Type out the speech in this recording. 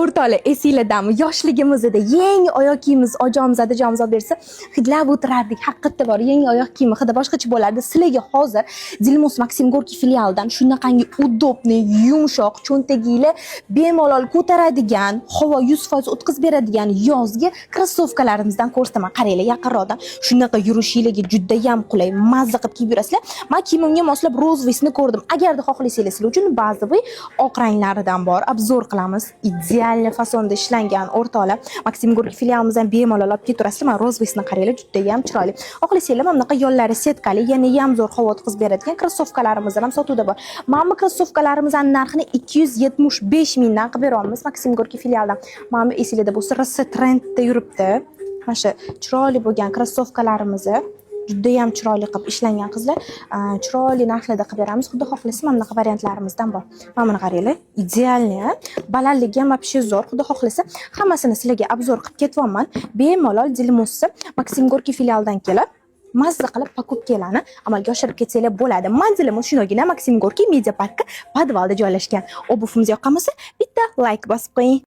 o'rtoqlar, esinglardami? Yoshligimizda yangi oyoq kiyimimiz ojomiz adijamiz bersa, hidlab o'tirardik. Haqiqatda bor, yangi oyoq kiyimi hidi boshqacha bo'lardi. Sizlarga hozir Dilmus Maxim Gorki filialidan shunaqangi udobni, yumshoq, cho'ntaginglar bemalol ko'taradigan, havo 100% o'tkazib beradigan yozgi krossovkalarimizdan ko'rsataman. Qaranglar yaqinroqdan. Shunaqa yurishinglarga juda ham qulay, mazza qilib kiyib yurasizlar. Men kiyimimga moslab rozvisni ko'rdim. Agarda xohlasanglar sizlar uchun ba'zi bir oq ranglaridan bor, obzor qilamiz. Ideal fasonda ishlangan o'rtoqlar. Maxim Gorki filialimizdan bemalol olib keturasizlar. Men rozvisni qaranglar, juda ham chiroyli. Xohlasanglar mana bunaqa yollari setkali, yana ham zo'r havo o'tkazib beradigan krossovkalarimiz ham sotuvda bor. Mana bu krossovkalarimizning narxini 275 mingdan qilib beramiz Maxim Gorki filialidan. Mana bu esinglarda bo'lsa, rosa trendda yuribdi. Mana shu chiroyli bo'lgan krossovkalarimizni juda ham chiroyli qilib ishlangan qizlar, chiroyli narxlarda qilib beramiz. Xuddi xohlasa mana bunaqa variantlarimizdan bor. Mana buni qaranglar, idealni, balandligi ham вообще zo'r. Xuddi xohlasa hammasini sizlarga obzor qilib ketyapman. Bemalol Dilmusni Maxim Gorki filialidan kelib mazza qilib покупкаларni amalga oshirib ketsanglar bo'ladi. Manzilimiz shunagina Maxim Gorki Media Parkka podvalda joylashgan. Obuvimiz yoqqanmasa bitta like bosib qo'ying.